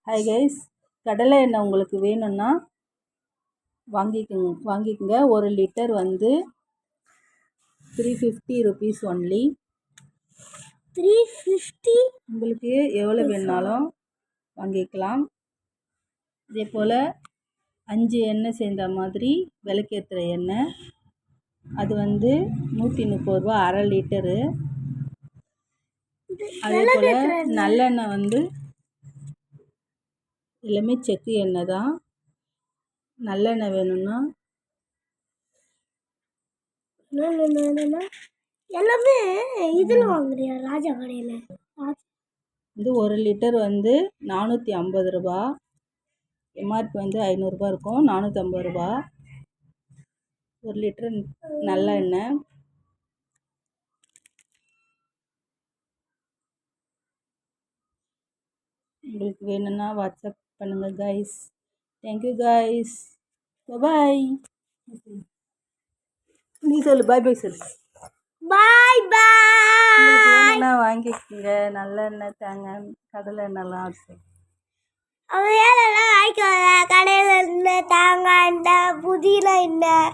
Hi guys, கடலை எண்ணெய் உங்களுக்கு வேணும்னா வாங்கிக்கோங்க. 1 லிட்டர் வந்து 350 ருபீஸ் ஒன்லி. 350 உங்களுக்கு எவ்வளோ வேணாலும் வாங்கிக்கலாம். இதே போல் 5 எண்ணெய் சேர்ந்த மாதிரி விளக்கேற்றுற எண்ணெய், அது வந்து 130 ரூபா, அரை லிட்டரு. அதே போல் நல்லெண்ணெய் வந்து எல்லாமே செக்கு எண்ணெய் தான். நல்லெண்ணெய் வேணும்னா எல்லாமே இதில் வாங்குறியா ராஜா கடையில்? இது 1 லிட்டர் வந்து 450 ரூபா. எம்ஆர்பி வந்து 500 ரூபா இருக்கும், 450 ரூபா 1 லிட்டர் நல்லெண்ணெய். உங்களுக்கு வேணும்னா வாட்ஸ்அப் பண்ணுங்கள் கைஸ். தேங்க்யூ கைஸ், பாய். நீ சொல்லு பாய் பாய் சொல்லு. பாய் பாய். உங்களுக்கு வேணும்னா வாங்கிக்கோங்க. நல்லெண்ணெய், தேங்காய், கடலை எண்ணெய்லாம் இருக்கு. அவன் ஏதெல்லாம் வாங்கிக்கோங்க. கடையில் இருந்த தேங்காய் எண்ணெய், புதினா எண்ணெய்.